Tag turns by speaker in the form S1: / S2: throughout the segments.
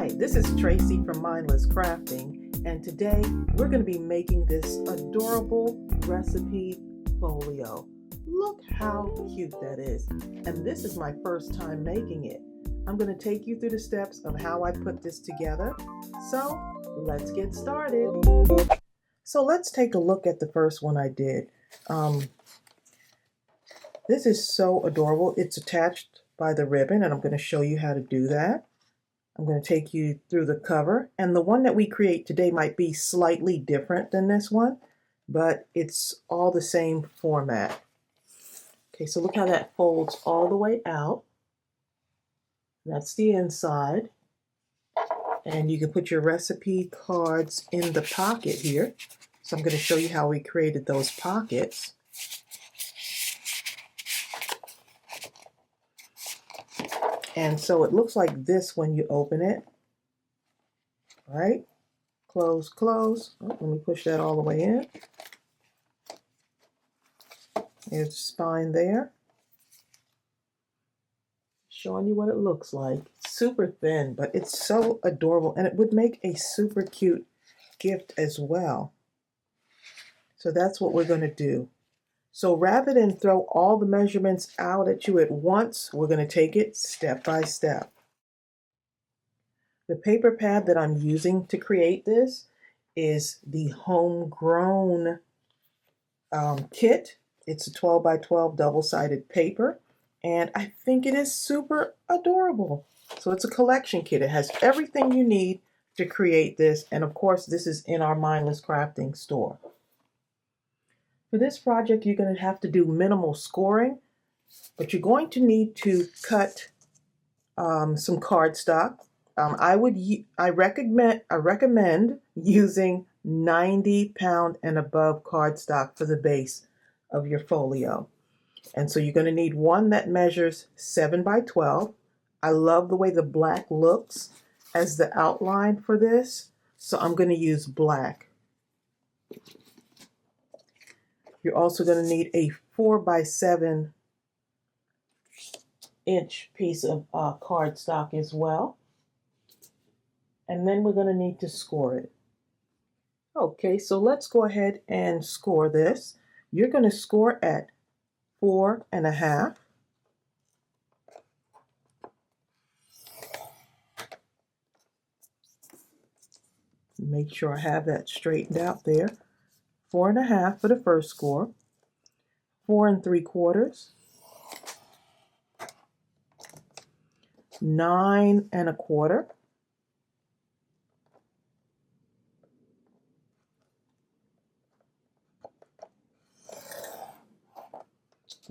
S1: Hi, this is Tracey from Mindless Crafting, and today we're going to be making this adorable recipe folio. Look how cute that is, and this is my first time making it. I'm going to take you through the steps of how I put this together, so let's get started. So let's take a look at the first one I did. This is so adorable. It's attached by the ribbon, and I'm going to show you how to do that. I'm going to take you through the cover, and the one that we create today might be slightly different than this one, but it's all the same format. Okay, so look how that folds all the way out. That's the inside, and you can put your recipe cards in the pocket here. So I'm going to show you how we created those pockets. And so it looks like this when you open it. All right, close, close. Oh, let me push that all the way in. There's the spine there. Showing you what it looks like. Super thin, but it's so adorable, and it would make a super cute gift as well. So that's what we're going to do. So rather than throw all the measurements out at you at once, we're going to take it step by step. The paper pad that I'm using to create this is the Homegrown kit. It's a 12 by 12 double-sided paper, and I think it is super adorable. So it's a collection kit. It has everything you need to create this, and of course this is in our Mindless Crafting store. For this project, you're going to have to do minimal scoring, but you're going to need to cut some cardstock. I recommend using 90-pound and above cardstock for the base of your folio. And so you're going to need one that measures 7 by 12. I love the way the black looks as the outline for this, so I'm going to use black. You're also going to need a 4 by 7 inch piece of cardstock as well. And then we're going to need to score it. Okay, so let's go ahead and score this. You're going to score at 4.5. Make sure I have that straightened out there. 4.5 for the first score. 4 3/4. 9 1/4.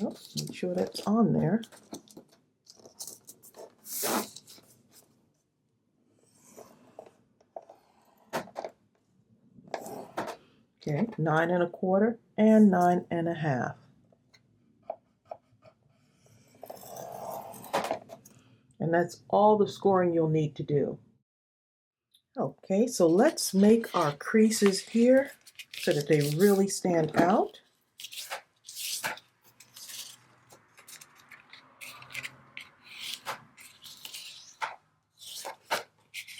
S1: Oh, make sure that's on there. Okay, 9 1/4 and 9 1/2. And that's all the scoring you'll need to do. Okay, so let's make our creases here so that they really stand out.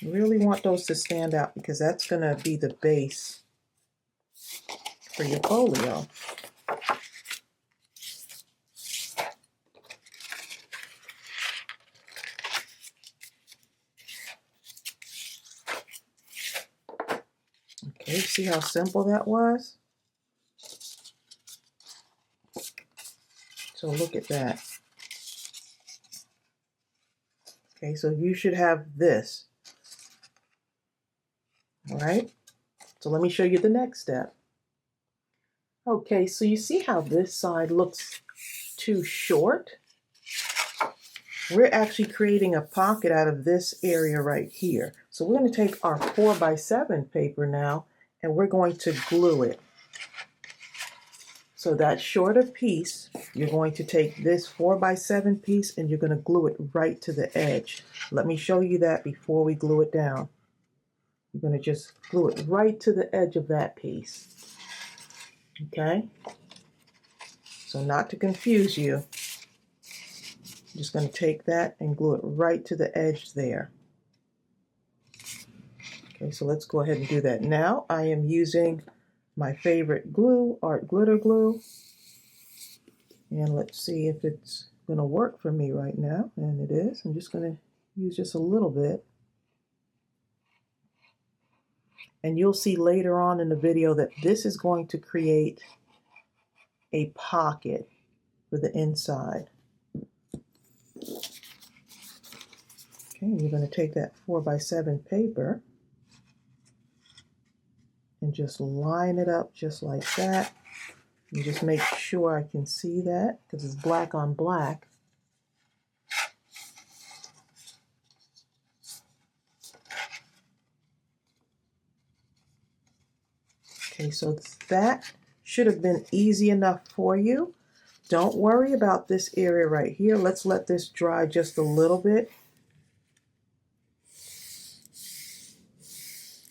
S1: You really want those to stand out because that's going to be the base for your folio. Okay, see how simple that was? So look at that. Okay, so you should have this. All right, so let me show you the next step. Okay, so you see how this side looks too short? We're actually creating a pocket out of this area right here. So we're going to take our 4 by 7 paper now, and we're going to glue it. So that shorter piece, you're going to take this 4 by 7 piece and you're going to glue it right to the edge. Let me show you that before we glue it down. You're going to just glue it right to the edge of that piece. Okay? So not to confuse you, I'm just going to take that and glue it right to the edge there. Okay, so let's go ahead and do that. Now I am using my favorite glue, Art Glitter Glue. And let's see if it's going to work for me right now. And it is. I'm just going to use just a little bit. And you'll see later on in the video that this is going to create a pocket for the inside. Okay, you're going to take that 4x7 paper and just line it up just like that. And just make sure I can see that because it's black on black. Okay, so that should have been easy enough for you. Don't worry about this area right here. Let's let this dry just a little bit,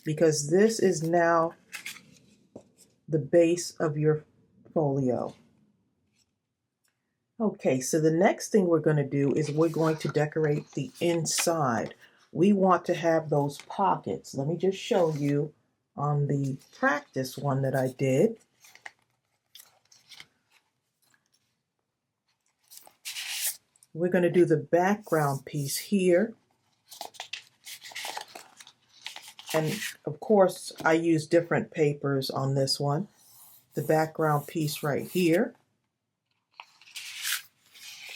S1: because this is now the base of your folio. Okay, so the next thing we're going to do is we're going to decorate the inside. We want to have those pockets. Let me just show you on the practice one that I did. We're going to do the background piece here. And of course, I use different papers on this one. The background piece right here.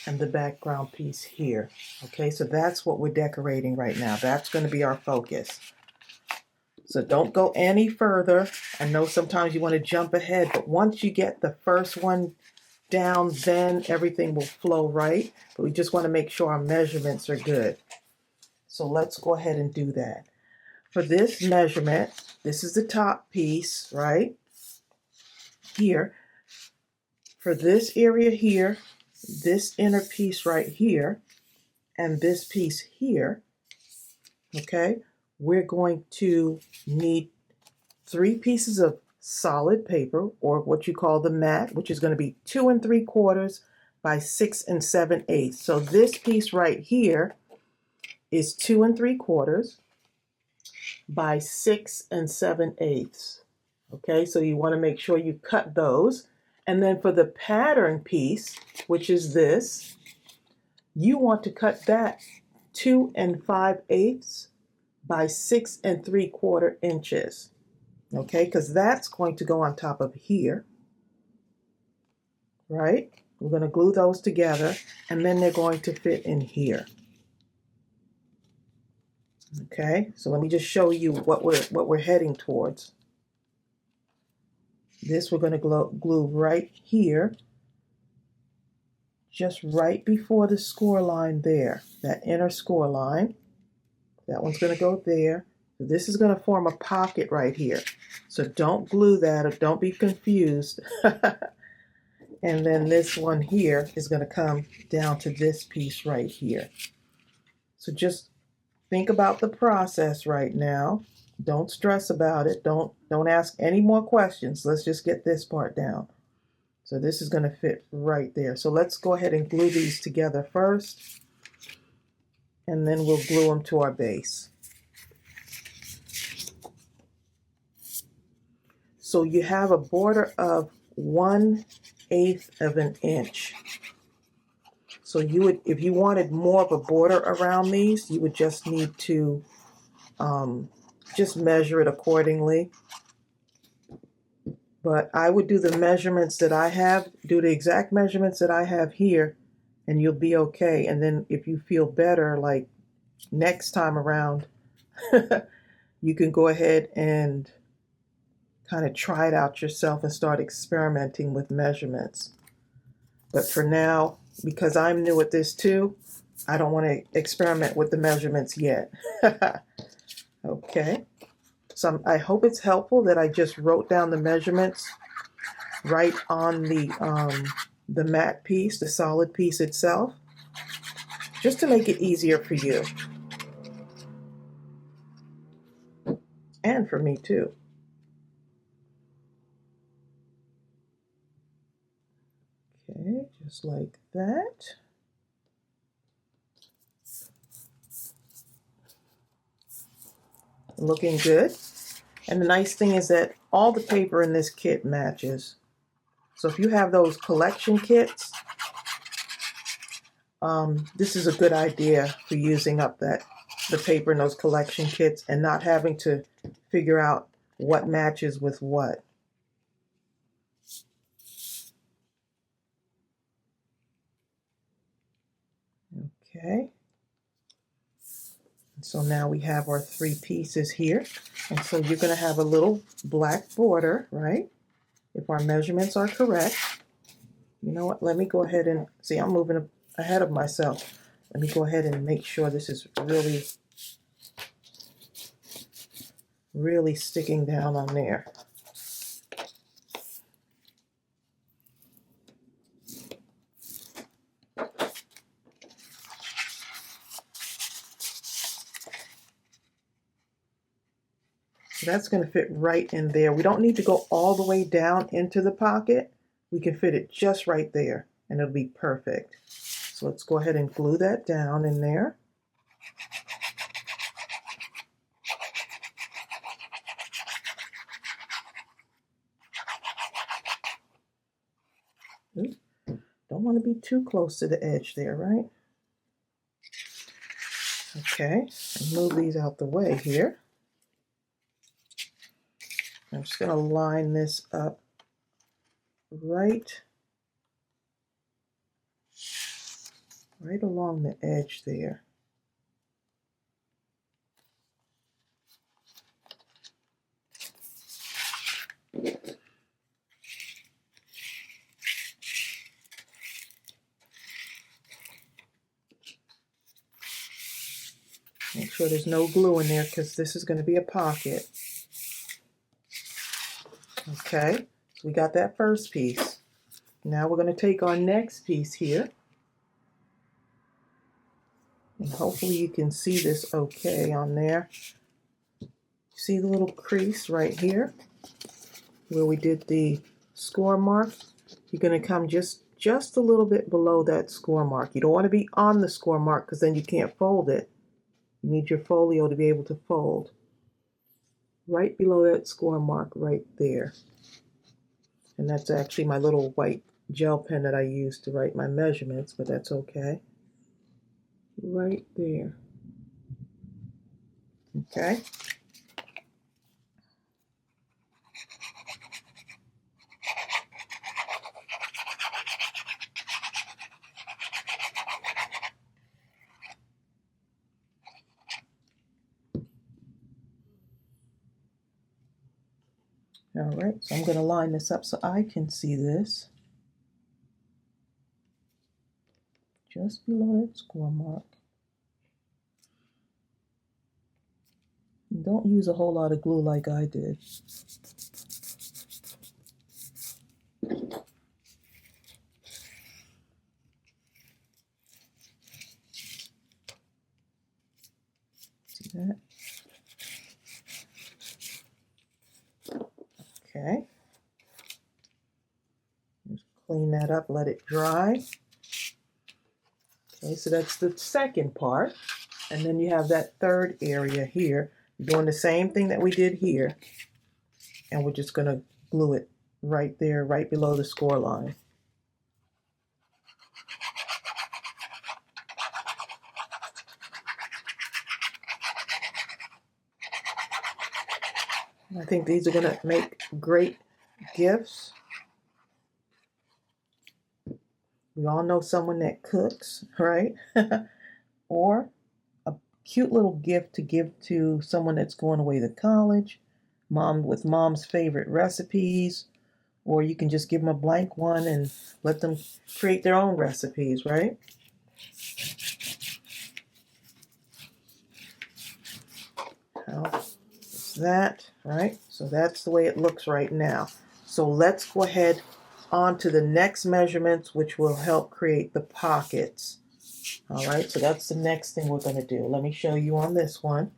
S1: And the background piece here. Okay, so that's what we're decorating right now. That's going to be our focus. So don't go any further. I know sometimes you want to jump ahead, but once you get the first one down, then everything will flow right. But we just want to make sure our measurements are good. So let's go ahead and do that. For this measurement, this is the top piece, right? Here. For this area here, this inner piece right here, and this piece here, okay, we're going to need 3 pieces of solid paper, or what you call the mat, which is going to be 2 3/4 by 6 7/8. So this piece right here is 2 3/4 by 6 7/8. Okay, so you want to make sure you cut those. And then for the pattern piece, which is this, you want to cut that 2 5/8 by 6 3/4 inches. Okay, because that's going to go on top of here, right? We're going to glue those together, and then they're going to fit in here. Okay, so let me just show you what we're heading towards. This we're going to glue right here, just right before the score line there, that inner score line. That one's going to go there. So this is going to form a pocket right here. So don't glue that, or don't be confused. And then this one here is going to come down to this piece right here. So just think about the process right now. Don't stress about it. Don't ask any more questions. Let's just get this part down. So this is going to fit right there. So let's go ahead and glue these together first, and then we'll glue them to our base. So you have a border of 1/8 of an inch. So you would, if you wanted more of a border around these, you would just need to just measure it accordingly. But I would do the measurements that I have, do the exact measurements that I have here, and you'll be okay. And then if you feel better, like next time around, you can go ahead and kind of try it out yourself and start experimenting with measurements. But for now, because I'm new at this too, I don't want to experiment with the measurements yet. Okay. So I hope it's helpful that I just wrote down the measurements right on the matte piece, the solid piece itself, just to make it easier for you. And for me too. Okay, just like that. looking good. And the nice thing is that all the paper in this kit matches. So if you have those collection kits, this is a good idea for using up the paper in those collection kits and not having to figure out what matches with what. Okay. So now we have our 3 pieces here. And so you're going to have a little black border, right? If our measurements are correct. You know what? Let me go ahead and see, I'm moving ahead of myself. Let me go ahead and make sure this is really sticking down on there. So that's going to fit right in there. We don't need to go all the way down into the pocket. We can fit it just right there and it'll be perfect. So let's go ahead and glue that down in there. Oops. Don't want to be too close to the edge there, right? Okay, move these out the way here. I'm just going to line this up right along the edge there. Make sure there's no glue in there because this is going to be a pocket. Okay, so we got that first piece. Now we're going to take our next piece here. And hopefully you can see this okay on there. See the little crease right here where we did the score mark? You're going to come just a little bit below that score mark. You don't want to be on the score mark because then you can't fold it. You need your folio to be able to fold. Right below that score mark right there. And that's actually my little white gel pen that I use to write my measurements, but that's okay. Right there. Okay. All right, so I'm going to line this up so I can see this. Just below that score mark. And don't use a whole lot of glue like I did. See that? Okay. Just clean that up, let it dry. Okay, so that's the second part. And then you have that third area here. You're doing the same thing that we did here. And we're just going to glue it right there, right below the score line. I think these are going to make great gifts. We all know someone that cooks, right? Or a cute little gift to give to someone that's going away to college, with mom's favorite recipes, or you can just give them a blank one and let them create their own recipes, right? How is that, right? So that's the way it looks right now. So let's go ahead on to the next measurements, which will help create the pockets. All right, so that's the next thing we're going to do. Let me show you on this one.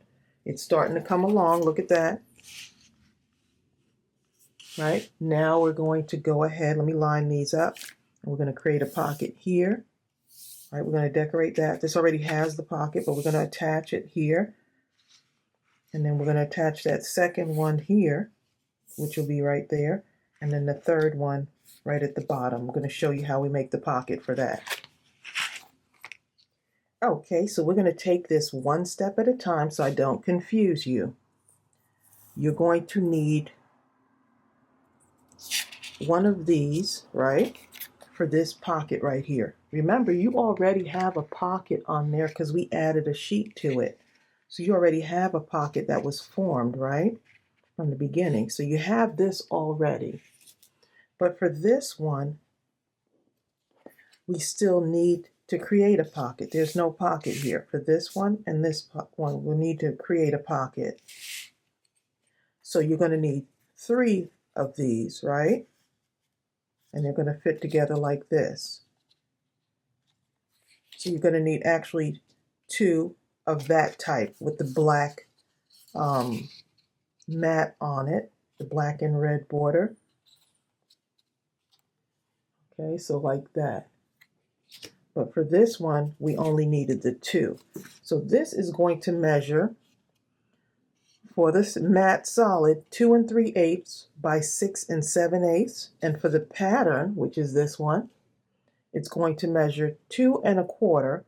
S1: It's starting to come along. Look at that. Right, now we're going to go ahead. Let me line these up. And we're going to create a pocket here. All right, we're going to decorate that. This already has the pocket, but we're going to attach it here. And then we're going to attach that second one here, which will be right there. And then the third one right at the bottom. I'm going to show you how we make the pocket for that. Okay, so we're going to take this one step at a time so I don't confuse you. You're going to need one of these, right, for this pocket right here. Remember, you already have a pocket on there because we added a sheet to it. So you already have a pocket that was formed, right, from the beginning. So you have this already. But for this one, we still need to create a pocket. There's no pocket here. For this one and this one, we'll need to create a pocket. So you're going to need 3 of these, right? And they're going to fit together like this. So you're going to need actually 2 of that type with the black mat on it, the black and red border. Okay, so like that. But for this one, we only needed the 2. So this is going to measure for this matte solid 2 3/8 by 6 7/8. And for the pattern, which is this one, it's going to measure 2 1/4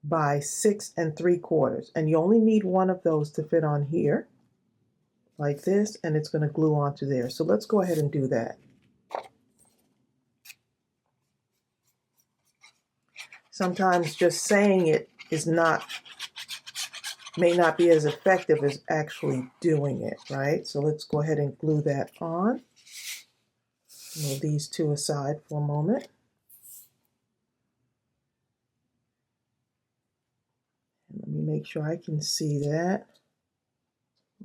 S1: by 6 3/4. And you only need one of those to fit on here, like this, and it's going to glue onto there. So let's go ahead and do that. Sometimes just saying it may not be as effective as actually doing it, right? So let's go ahead and glue that on. Move these 2 aside for a moment. And let me make sure I can see that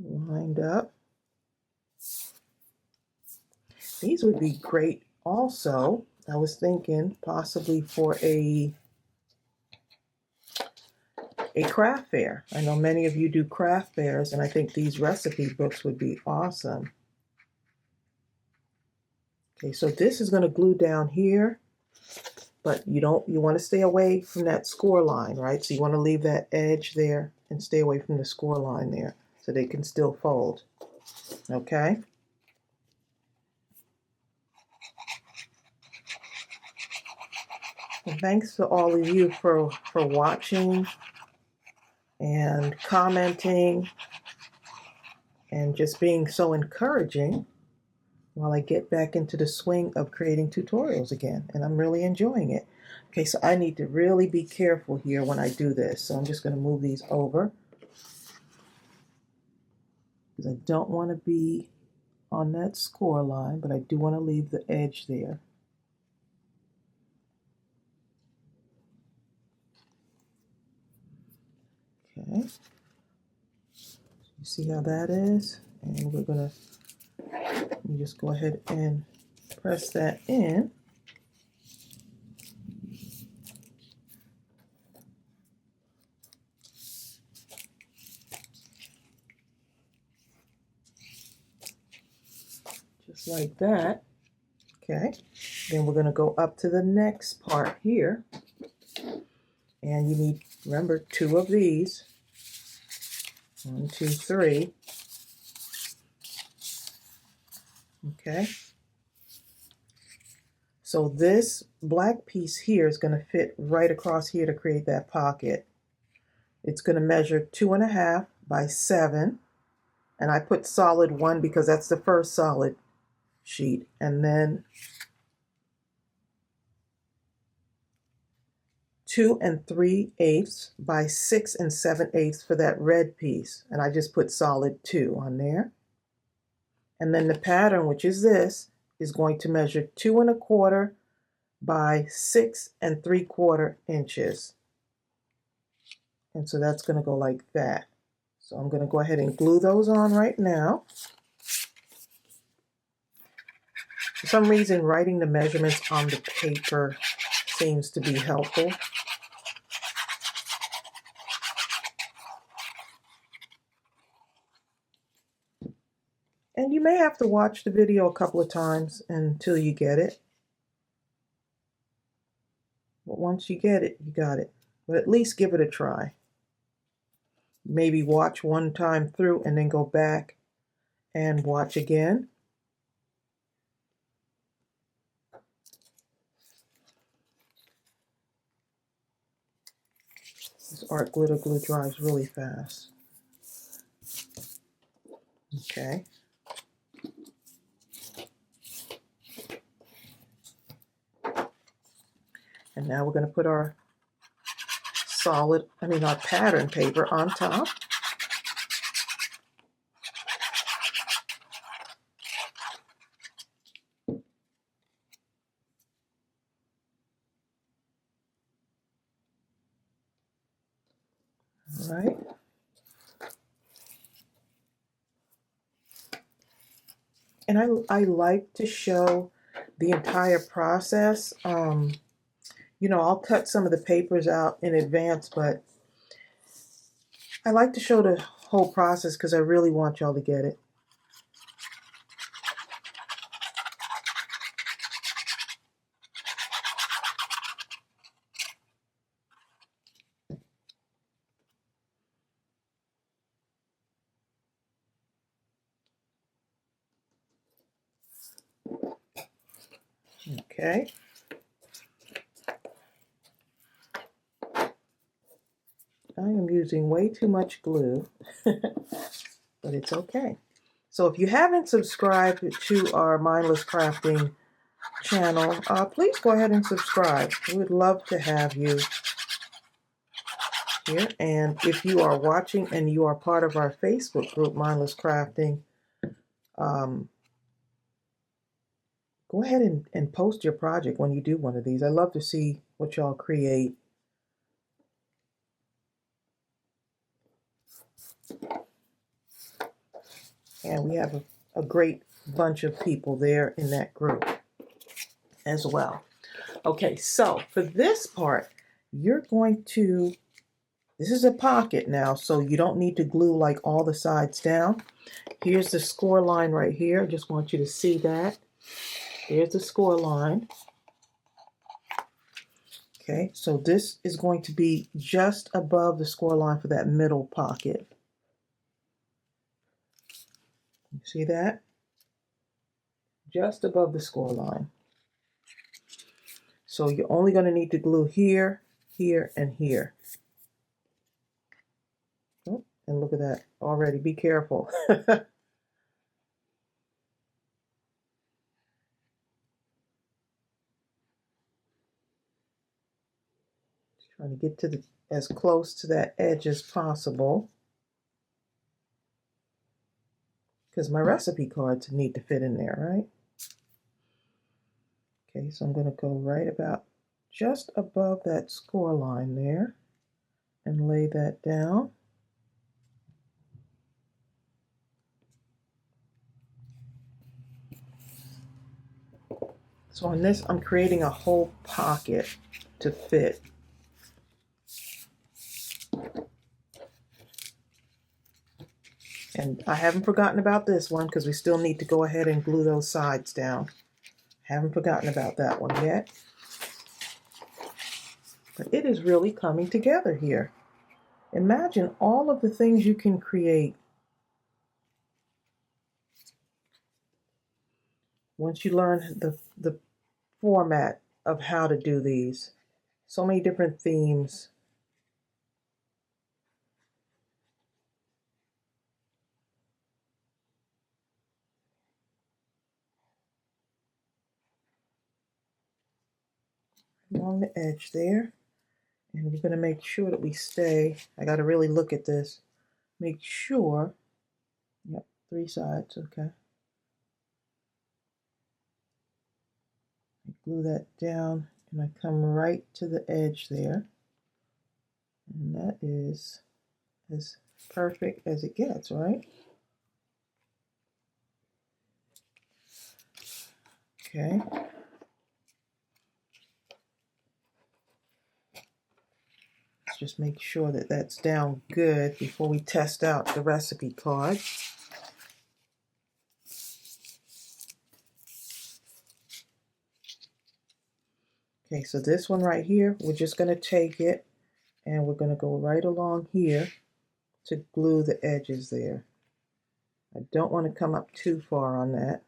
S1: lined up. These would be great also. I was thinking possibly for a craft fair. I know many of you do craft fairs, and I think these recipe books would be awesome. Okay, so this is going to glue down here, but you want to stay away from that score line, right? So you want to leave that edge there and stay away from the score line there so they can still fold. Okay? Well, thanks to all of you for watching and commenting and just being so encouraging while I get back into the swing of creating tutorials again, and I'm really enjoying it. Okay, so I need to really be careful here when I do this, so I'm just going to move these over because I don't want to be on that score line, but I do want to leave the edge there. Okay, you see how that is? And we're going to just go ahead and press that in. Just like that. Okay, then we're going to go up to the next part here. And you need, remember, 2 of these. 1, 2, 3. Okay. So this black piece here is going to fit right across here to create that pocket. It's going to measure 2 1/2 by 7. And I put solid 1 because that's the first solid sheet. And then 2 3/8 by 6 7/8 for that red piece. And I just put solid 2 on there. And then the pattern, which is this, is going to measure 2 1/4 by 6 3/4 inches. And so that's going to go like that. So I'm going to go ahead and glue those on right now. For some reason, writing the measurements on the paper seems to be helpful. And you may have to watch the video a couple of times until you get it. But once you get it, you got it. But at least give it a try. maybe watch one time through and then go back and watch again. This art glitter glue dries really fast. Okay. And now we're going to put our our pattern paper on top. All right. And I like to show the entire process. You know, I'll cut some of the papers out in advance, but I like to show the whole process because I really want y'all to get it. Okay. I am using way too much glue, but it's okay. So if you haven't subscribed to our Mindless Crafting channel, please go ahead and subscribe. We would love to have you here. And if you are watching and you are part of our Facebook group, Mindless Crafting, go ahead and post your project when you do one of these. I love to see what y'all create. And we have a great bunch of people there in that group as well. Okay, so for this part, you're going to, this is a pocket now, so you don't need to glue like all the sides down. Here's the score line right here. I just want you to see that. There's the score line. Okay, so this is going to be just above the score line for that middle pocket. You see that? Just above the score line. So you're only going to need to glue here, here, and here. Oh, and look at that already. Be careful. Trying to get to as close to that edge as possible, because my recipe cards need to fit in there, right? Okay, so I'm going to go right about just above that score line there and lay that down. So on this, I'm creating a whole pocket to fit. And I haven't forgotten about this one because we still need to go ahead and glue those sides down. Haven't forgotten about that one yet. But it is really coming together here. Imagine all of the things you can create once you learn the format of how to do these. So many different themes. Along the edge there. And we're going to make sure that we stay. I got to really look at this. Make sure. Yep, 3 sides, okay. I glue that down and I come right to the edge there. And that is as perfect as it gets, right? Okay. Let's just make sure that that's down good before we test out the recipe card. Okay, so this one right here, we're just going to take it and we're going to go right along here to glue the edges there. I don't want to come up too far on that.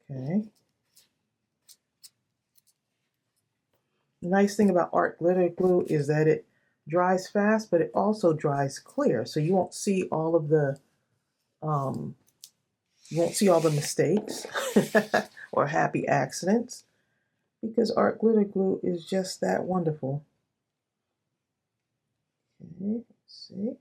S1: Okay. The nice thing about art glitter glue is that it dries fast, but it also dries clear. So you won't see all of the mistakes or happy accidents, because art glitter glue is just that wonderful. Okay, let's see.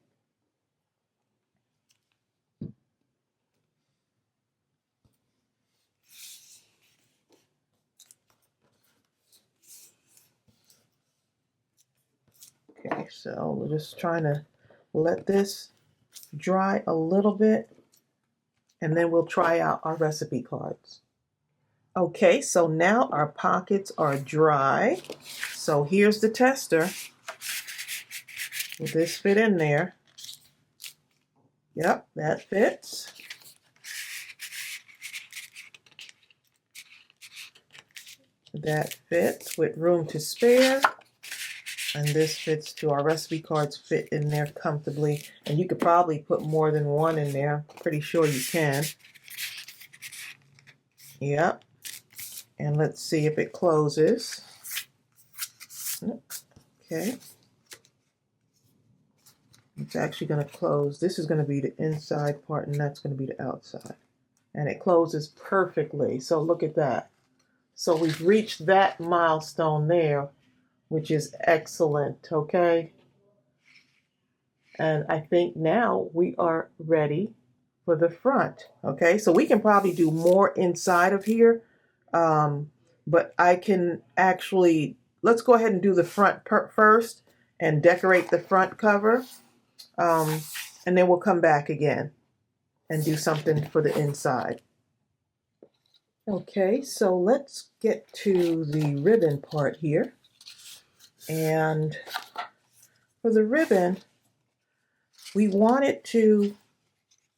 S1: Okay, so we're just trying to let this dry a little bit, and then we'll try out our recipe cards. Okay, so now our pockets are dry. So here's the tester. Will this fit in there? Yep, that fits. That fits with room to spare. And this fits too. Our recipe cards fit in there comfortably. And you could probably put more than one in there. Pretty sure you can. Yep. And let's see if it closes. Okay. It's actually going to close. This is going to be the inside part, and that's going to be the outside. And it closes perfectly. So look at that. So we've reached that milestone there, which is excellent, okay? And I think now we are ready for the front, okay? So we can probably do more inside of here, but I can actually, let's go ahead and do the front first and decorate the front cover, and then we'll come back again and do something for the inside. Okay, so let's get to the ribbon part here. And for the ribbon, we want it to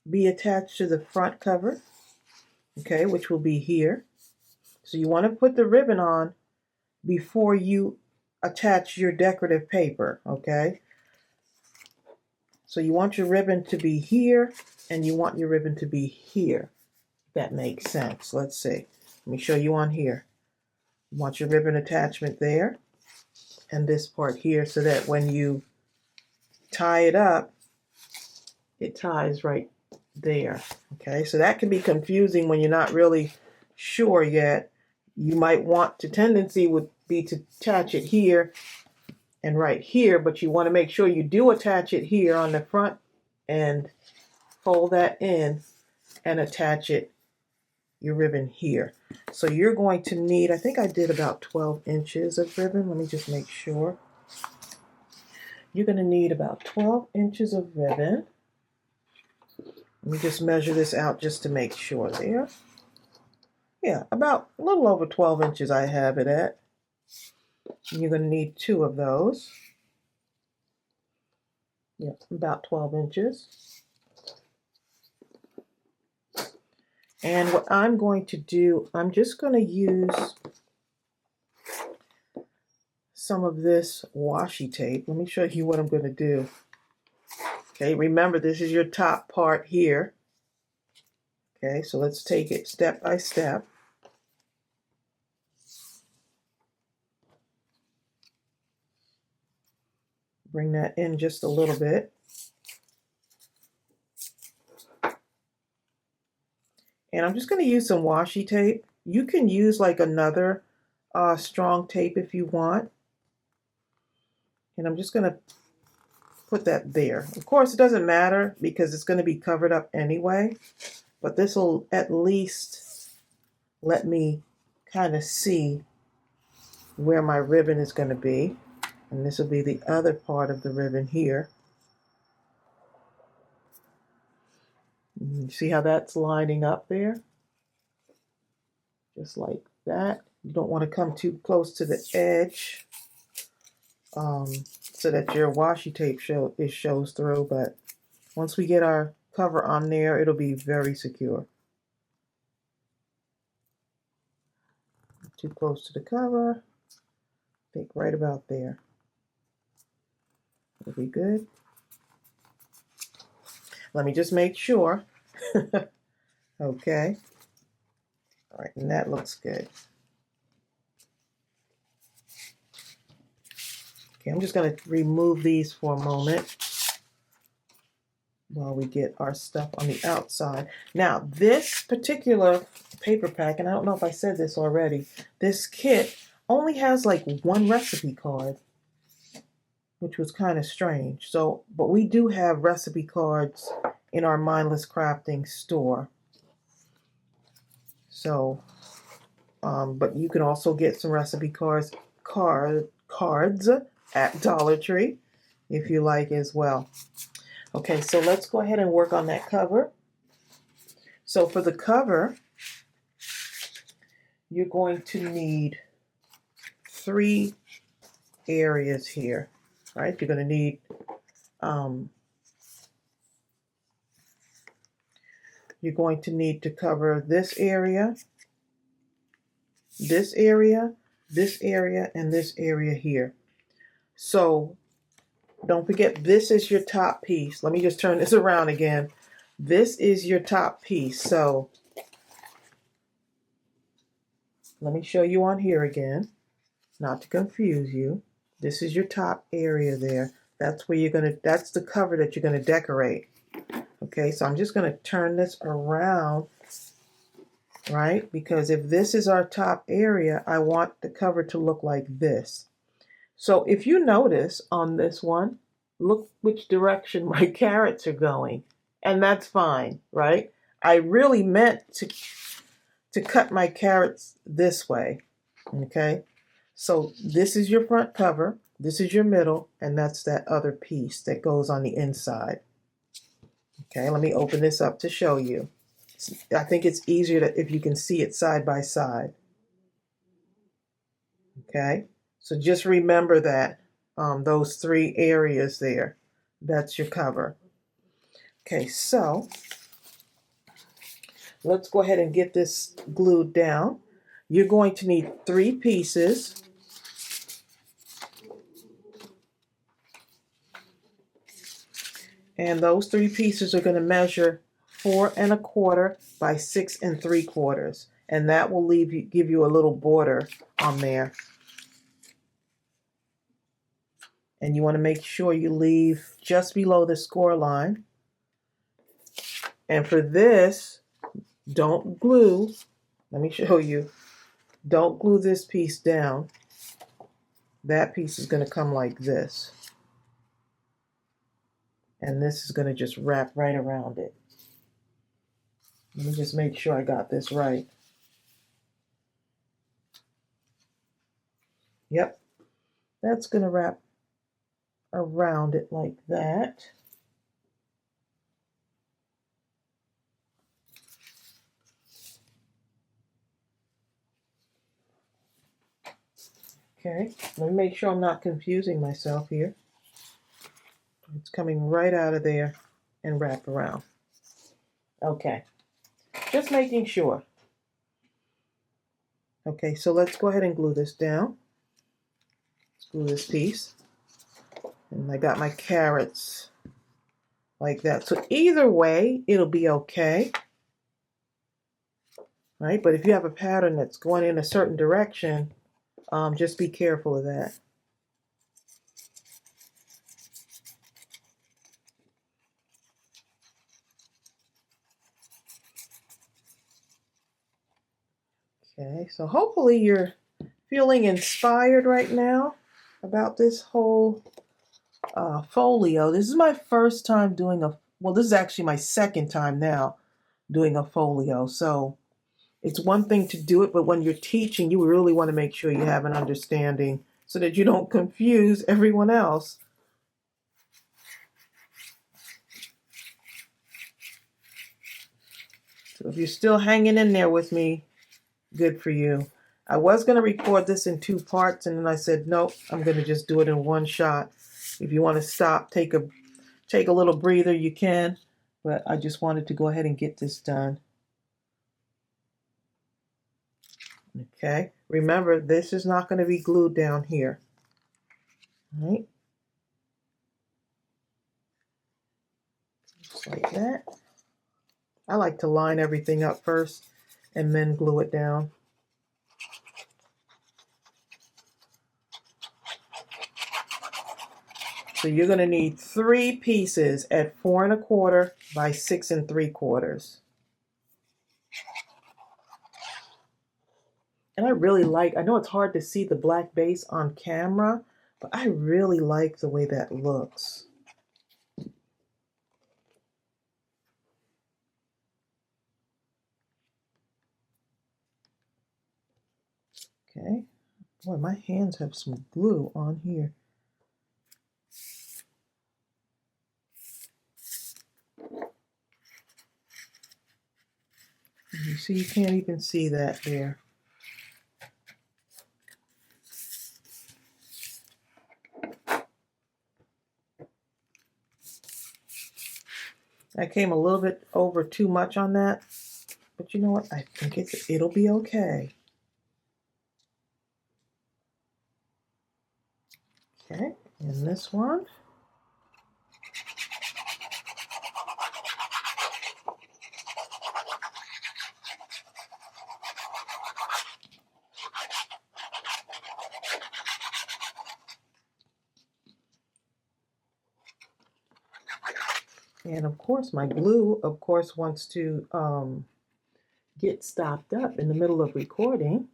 S1: be attached to the front cover, okay, which will be here. So you want to put the ribbon on before you attach your decorative paper, okay? So you want your ribbon to be here, and you want your ribbon to be here. That makes sense. Let's see. Let me show you on here. You want your ribbon attachment there, and this part here, so that when you tie it up, it ties right there. Okay, so that can be confusing when you're not really sure yet. You might want to, tendency would be to attach it here and right here, but you want to make sure you do attach it here on the front and fold that in and attach it, your ribbon here. So you're going to need, I think I did about 12 inches of ribbon. Let me just make sure. You're going to need about 12 inches of ribbon. Let me just measure this out just to make sure there. Yeah, about a little over 12 inches I have it at. And you're going to need 2 of those. Yeah, about 12 inches. And what I'm going to do, I'm just going to use some of this washi tape. Let me show you what I'm going to do. Okay, remember this is your top part here. Okay, so let's take it step by step. Bring that in just a little bit. And I'm just going to use some washi tape. You can use like another strong tape if you want. And I'm just going to put that there. Of course, it doesn't matter because it's going to be covered up anyway. But this will at least let me kind of see where my ribbon is going to be. And this will be the other part of the ribbon here. You see how that's lining up there? Just like that. You don't want to come too close to the edge so that your washi tape shows through. But once we get our cover on there, it'll be very secure. too close to the cover. I think right about there. Will be good. Let me just make sure. Okay. All right, and that looks good. Okay, I'm just going to remove these for a moment while we get our stuff on the outside. Now, this particular paper pack, and I don't know if I said this already, this kit only has like one recipe card, which was kind of strange. So, but we do have recipe cards in our Mindless Crafting store. So, but you can also get some recipe cards at Dollar Tree if you like as well. Okay, so let's go ahead and work on that cover. So for the cover, you're going to need 3 areas here, right? You're going to need to cover this area, this area, this area, and this area here. So don't forget, this is your top piece. Let me just turn this around again. This is your top piece. So let me show you on here again, not to confuse you. This is your top area there. That's where that's the cover that you're going to decorate. Okay, so I'm just going to turn this around, right? Because if this is our top area, I want the cover to look like this. So if you notice on this one, look which direction my carrots are going. And that's fine, right? I really meant to cut my carrots this way, okay? So this is your front cover, this is your middle, and that's that other piece that goes on the inside. Okay, let me open this up to show you. I think it's easier if you can see it side by side. Okay, so just remember that those 3 areas there, that's your cover. Okay, so let's go ahead and get this glued down. You're going to need 3 pieces. And those 3 pieces are going to measure 4 1/4 by 6 3/4. And that will give you a little border on there. And you want to make sure you leave just below the score line. And for this, don't glue. Let me show you. Don't glue this piece down. That piece is going to come like this. And this is going to just wrap right around it. Let me just make sure I got this right. Yep. That's going to wrap around it like that. Okay, let me make sure I'm not confusing myself here. It's coming right out of there and wrap around. Okay, just making sure. Okay, so let's go ahead and glue this down. Let's glue this piece. And I got my carrots like that. So either way, it'll be okay. Right, but if you have a pattern that's going in a certain direction, just be careful of that. Okay, so hopefully you're feeling inspired right now about this whole folio. This is my first time doing this is actually my second time now doing a folio. So it's one thing to do it, but when you're teaching, you really want to make sure you have an understanding so that you don't confuse everyone else. So if you're still hanging in there with me, good for you. I was going to record this in 2 parts, and then I said, nope, I'm going to just do it in one shot. If you want to stop, take a little breather, you can, but I just wanted to go ahead and get this done. Okay, Remember, this is not going to be glued down here. All right. Just like that. I like to line everything up first and then glue it down. So you're going to need 3 pieces at 4 1/4 by 6 3/4. And I really like, I know it's hard to see the black base on camera, but I really like the way that looks. Okay. Boy, my hands have some glue on here. You see, you can't even see that there. I came a little bit over too much on that, but you know what? I think it'll be okay. Okay, and this one. And of course, my glue, of course, wants to get stopped up in the middle of recording.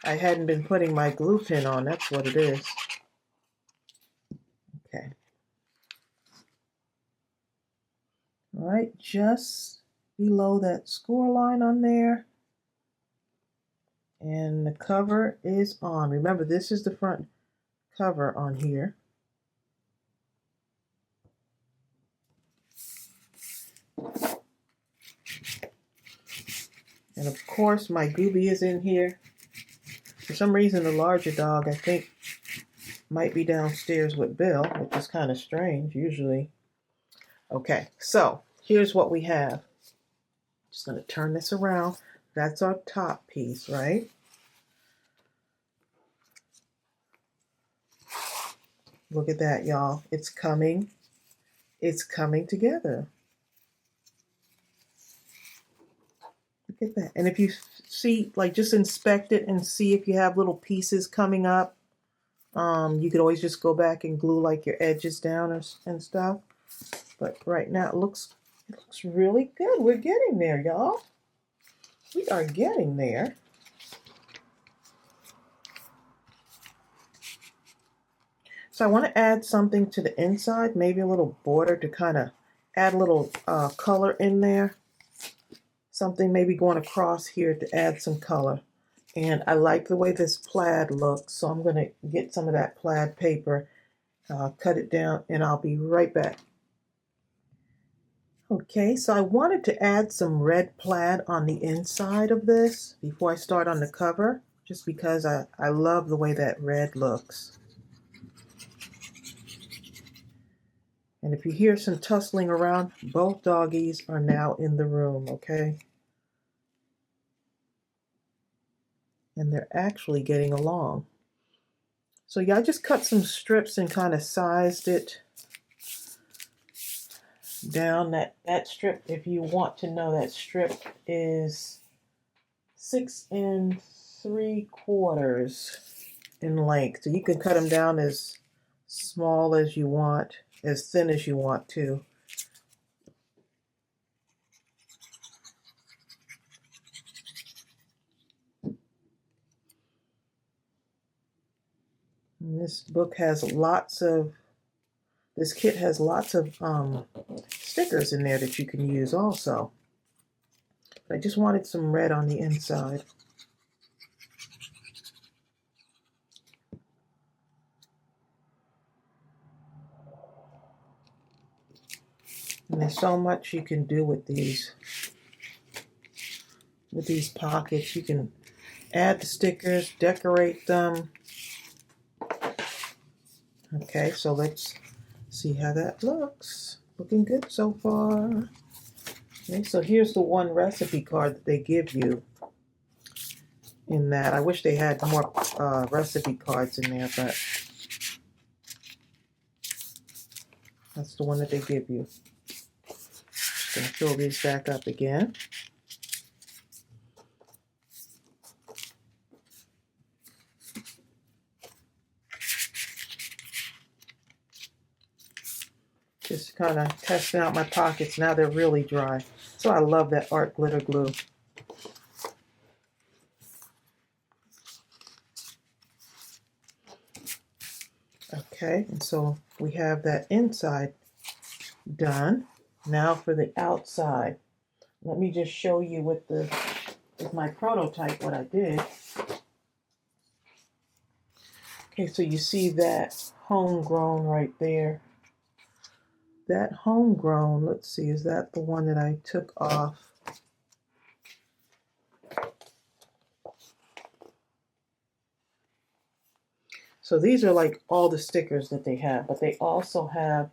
S1: I hadn't been putting my glue pin on, that's what it is. Okay. All right, just below that score line on there. And the cover is on. Remember, this is the front cover on here. And of course, my Gooby is in here. For some reason, the larger dog, I think, might be downstairs with Bill, which is kind of strange, usually. Okay, so here's what we have. Just going to turn this around. That's our top piece, right? Look at that, y'all. It's coming together. Look at that. And if you see, like, just inspect it and see if you have little pieces coming up. You could always just go back and glue like your edges down and stuff. But right now it looks really good. We're getting there, y'all. We are getting there. So I want to add something to the inside, maybe a little border to kind of add a little color in there. Something maybe going across here to add some color. And I like the way this plaid looks, so I'm going to get some of that plaid paper, cut it down, and I'll be right back. Okay, so I wanted to add some red plaid on the inside of this before I start on the cover, just because I love the way that red looks. And if you hear some tussling around, both doggies are now in the room, okay? And they're actually getting along. So yeah, I just cut some strips and kind of sized it down. That strip, if you want to know, that strip is 6 3/4 in length. So you can cut them down as small as you want, as thin as you want to. And this book has this kit has lots of stickers in there that you can use also. But I just wanted some red on the inside. And there's so much you can do with these pockets. You can add the stickers, decorate them. Okay, so let's see how that looks. looking good so far. Okay, so here's the one recipe card that they give you in that. I wish they had more recipe cards in there, but that's the one that they give you. Just gonna fill these back up again. Just kind of testing out my pockets. Now they're really dry. So I love that art glitter glue. Okay, and so we have that inside done. Now for the outside. Let me just show you with my prototype what I did. Okay, so you see that homegrown right there. That homegrown, let's see, is that the one that I took off? So these are like all the stickers that they have, but they also have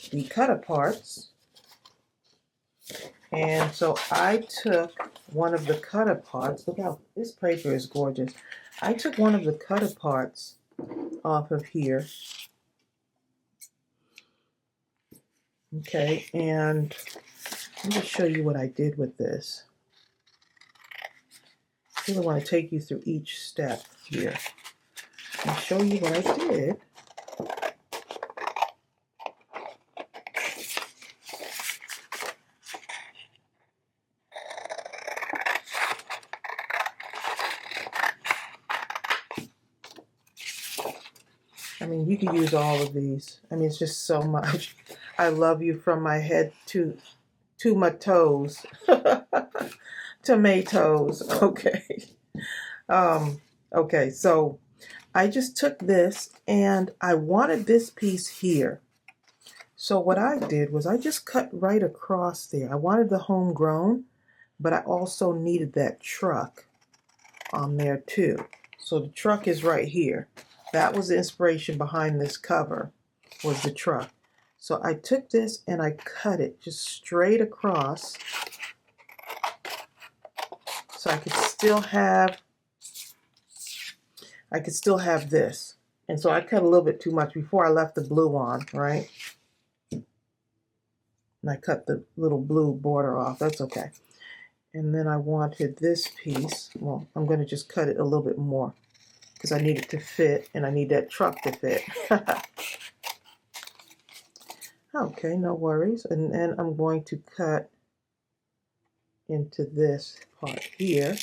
S1: the cut aparts. And so I took one of the cut aparts. Look how this paper is gorgeous. I took one of the cut aparts off of here. Okay, and let me just show you what I did with this. I really want to take you through each step here and show you what I did. I mean, you can use all of these. I mean, it's just so much. I love you from my head to my toes. Tomatoes. Okay. Okay, so I just took this and I wanted this piece here. So what I did was I just cut right across there. I wanted the homegrown, but I also needed that truck on there too. So the truck is right here. That was the inspiration behind this cover, was the truck. So I took this and I cut it just straight across so I could still have this. And so I cut a little bit too much before I left the blue on, right? And I cut the little blue border off. That's okay. And then I wanted this piece. Well, I'm going to just cut it a little bit more because I need it to fit and I need that truck to fit. Okay, no worries. And then I'm going to cut into this part here.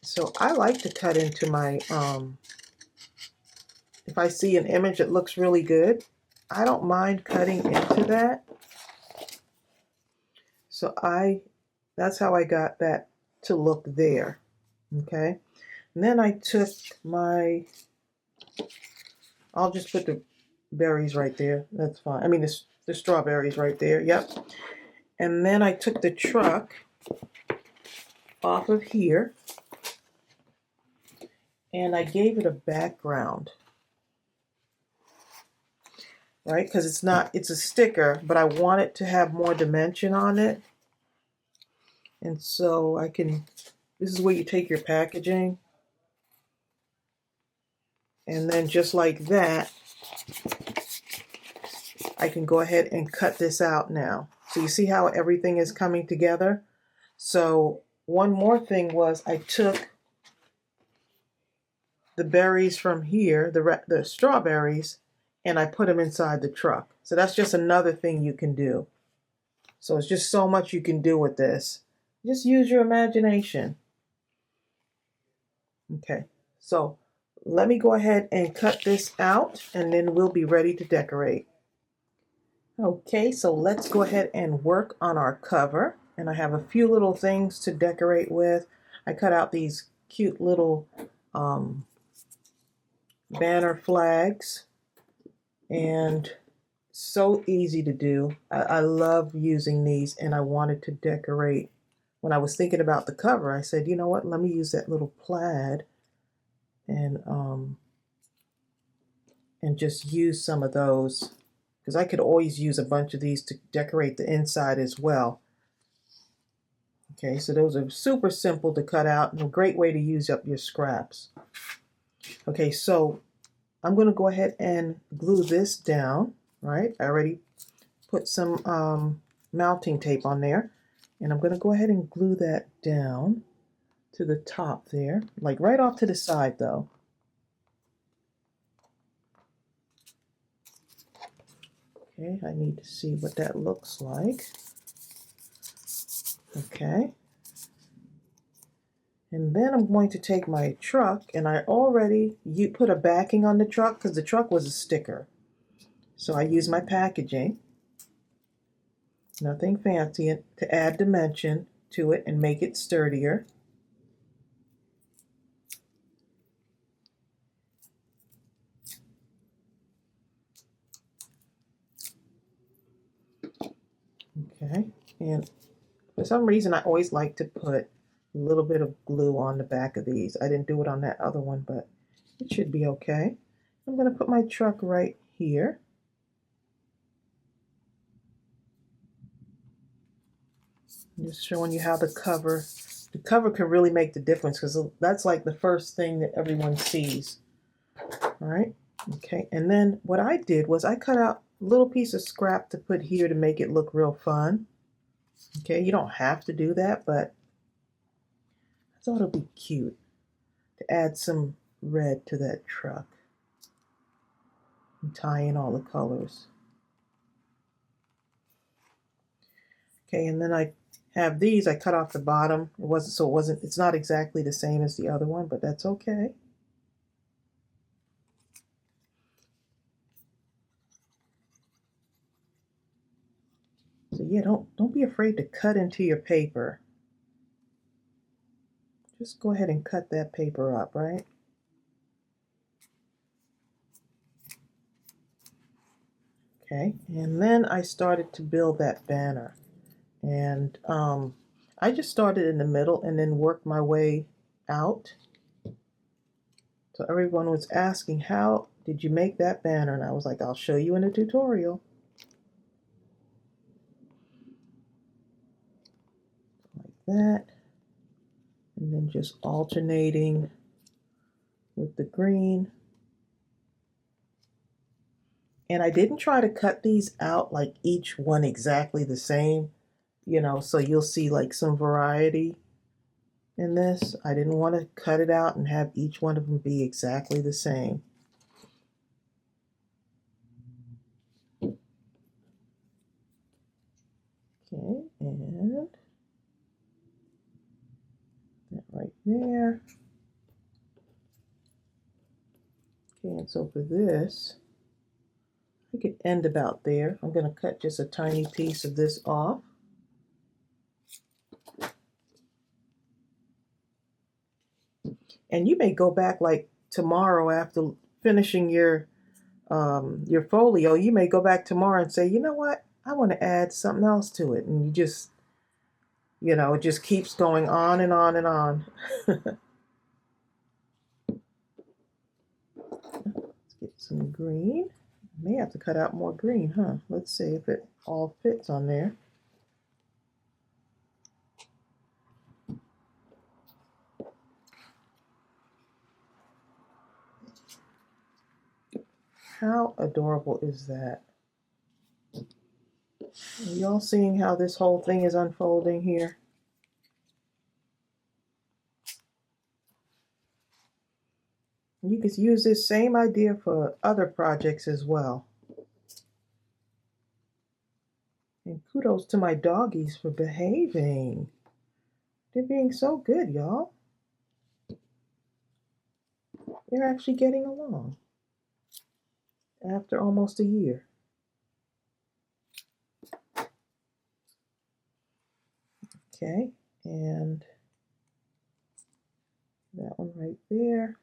S1: So I like to cut into my, if I see an image that looks really good, I don't mind cutting into that. So that's how I got that to look there, okay? And then I took I'll just put the berries right there, that's fine. I mean the strawberries right there, yep. And then I took the truck off of here and I gave it a background. Right, because it's a sticker, but I want it to have more dimension on it. And so this is where you take your packaging. And then just like that, I can go ahead and cut this out now. So you see how everything is coming together? So one more thing was I took the berries from here, the strawberries, and I put them inside the truck. So that's just another thing you can do. So it's just so much you can do with this. Just use your imagination. Okay, so let me go ahead and cut this out and then we'll be ready to decorate. Okay, so let's go ahead and work on our cover. And I have a few little things to decorate with. I cut out these cute little banner flags. And so easy to do. I love using these and I wanted to decorate. When I was thinking about the cover, I said, you know what, let me use that little plaid and and just use some of those, because I could always use a bunch of these to decorate the inside as well. Okay, so those are super simple to cut out and a great way to use up your scraps. Okay, so I'm going to go ahead and glue this down, right? I already put some mounting tape on there, and I'm going to go ahead and glue that down to the top there, like right off to the side though. Okay, I need to see what that looks like. Okay. And then I'm going to take my truck, and I already put a backing on the truck because the truck was a sticker. So I use my packaging, nothing fancy, to add dimension to it and make it sturdier. Okay, and for some reason I always like to put a little bit of glue on the back of these. I didn't do it on that other one, but it should be okay. I'm going to put my truck right here. I'm just showing you how the cover can really make the difference, because that's like the first thing that everyone sees. All right, okay, and then what I did was I cut out a little piece of scrap to put here to make it look real fun. Okay, you don't have to do that, but I thought it'd be cute to add some red to that truck and tie in all the colors. Okay, and then I have these. I cut off the bottom. It's not exactly the same as the other one, but that's okay. So yeah, don't be afraid to cut into your paper. Just go ahead and cut that paper up, right? Okay, and then I started to build that banner. And I just started in the middle and then worked my way out. So everyone was asking, how did you make that banner? And I was like, I'll show you in a tutorial. Like that. And then just alternating with the green. And I didn't try to cut these out like each one exactly the same, you know, so you'll see like some variety in this. I didn't want to cut it out and have each one of them be exactly the same. Okay, and that right there. Okay, and so for this, I could end about there. I'm going to cut just a tiny piece of this off. And you may go back like tomorrow after finishing your folio. You may go back tomorrow and say, you know what? I want to add something else to it. And you just, you know, it just keeps going on and on and on. Let's get some green. I may have to cut out more green, huh? Let's see if it all fits on there. How adorable is that? Are y'all seeing how this whole thing is unfolding here? You could use this same idea for other projects as well. And kudos to my doggies for behaving. They're being so good, y'all. They're actually getting along after almost a year. Okay, and that one right there.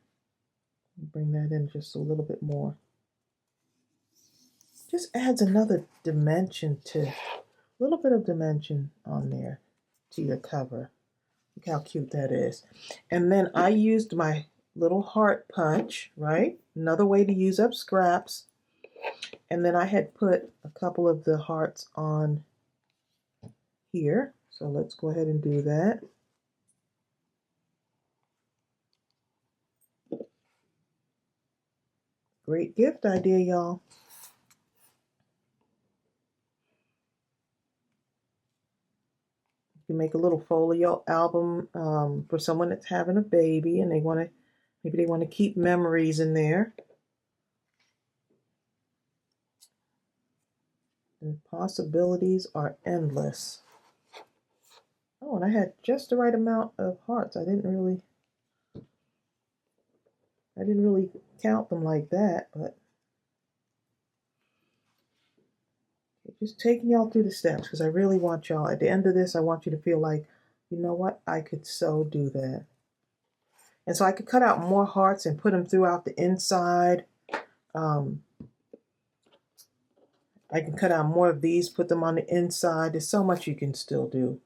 S1: Bring that in just a little bit more. Just adds another dimension to, a little bit of dimension on there to your cover. Look how cute that is. And then I used my little heart punch, right? Another way to use up scraps. And then I had put a couple of the hearts on here. So let's go ahead and do that. Great gift idea, y'all. You can make a little folio album for someone that's having a baby and maybe they want to keep memories in there. The possibilities are endless. Oh, and I had just the right amount of hearts. I didn't really count them like that, but just taking y'all through the steps because I really want y'all, at the end of this, I want you to feel like, you know what, I could so do that. And so I could cut out more hearts and put them throughout the inside. I can cut out more of these, put them on the inside. There's so much you can still do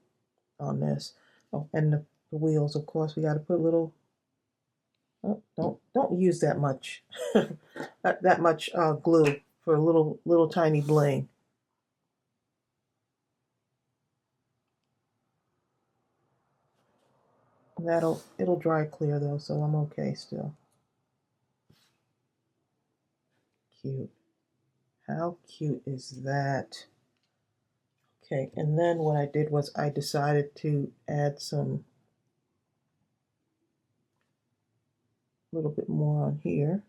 S1: on this. Oh, and the wheels, of course, we got to put a little, oh, don't use that much, that much glue for a little tiny bling. It'll dry clear though, so I'm okay still. Cute. How cute is that? Okay, and then what I did was I decided to add some, a little bit more on here.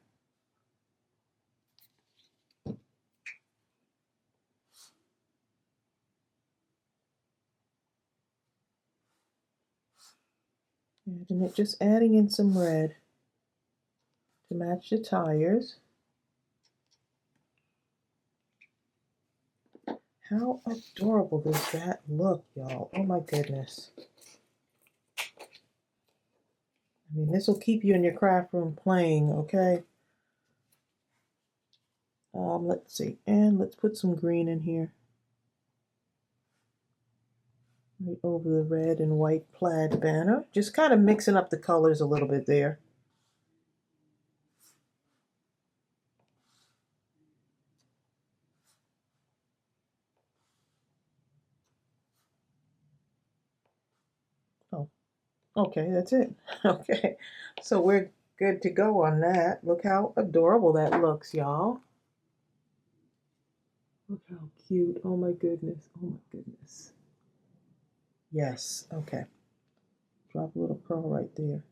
S1: And just adding in some red to match the tires. How adorable does that look, y'all? Oh my goodness. I mean, this will keep you in your craft room playing, okay? Let's see, and let's put some green in here. Right over the red and white plaid banner. Just kind of mixing up the colors a little bit there. Oh, okay, that's it. Okay, so we're good to go on that. Look how adorable that looks, y'all. Look how cute. Oh my goodness. Oh my goodness. Yes, okay. Drop a little pearl right there.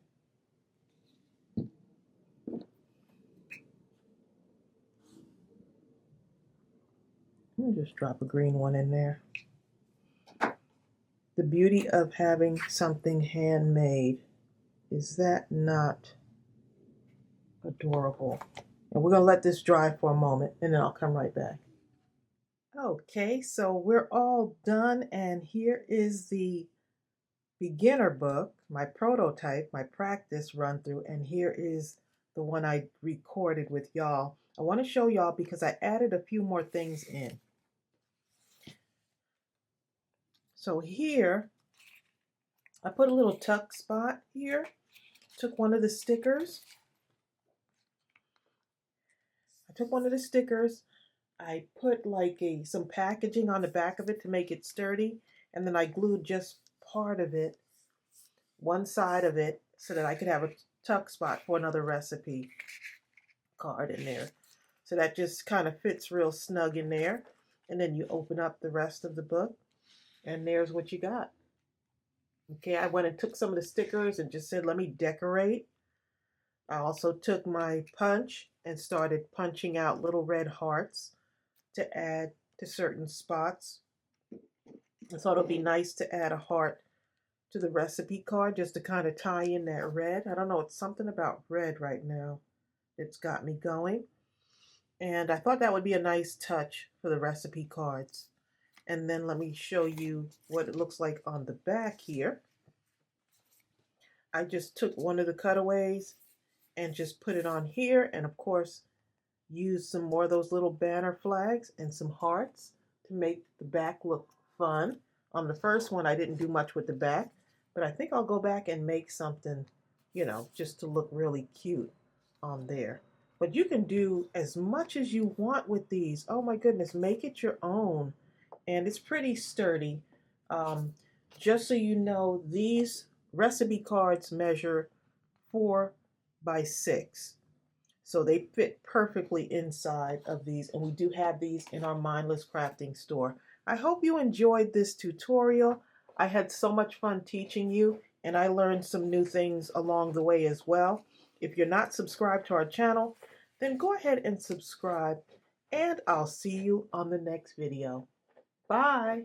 S1: I'll just drop a green one in there. The beauty of having something handmade, is that not adorable? And we're going to let this dry for a moment and then I'll come right back. Okay, so we're all done, and here is the beginner book, my prototype, my practice run through, and here is the one I recorded with y'all. I want to show y'all because I added a few more things in. So here, I put a little tuck spot here. Took one of the stickers. I put like some packaging on the back of it to make it sturdy, and then I glued just part of it, one side of it, so that I could have a tuck spot for another recipe card in there. So that just kind of fits real snug in there. And then you open up the rest of the book, and there's what you got. Okay, I went and took some of the stickers and just said, let me decorate. I also took my punch and started punching out little red hearts to add to certain spots. I thought it would be nice to add a heart to the recipe card just to kind of tie in that red. I don't know, it's something about red right now that's got me going. And I thought that would be a nice touch for the recipe cards. And then let me show you what it looks like on the back here. I just took one of the cutaways and just put it on here, and of course use some more of those little banner flags and some hearts to make the back look fun. On the first one I didn't do much with the back, but I think I'll go back and make something you know, just to look really cute on there. But you can do as much as you want with these. Oh my goodness, make it your own. And it's pretty sturdy. Um, just so you know, these recipe cards measure 4 by 6. So they fit perfectly inside of these, and we do have these in our Mindless Crafting store. I hope you enjoyed this tutorial. I had so much fun teaching you, and I learned some new things along the way as well. If you're not subscribed to our channel, then go ahead and subscribe, and I'll see you on the next video. Bye!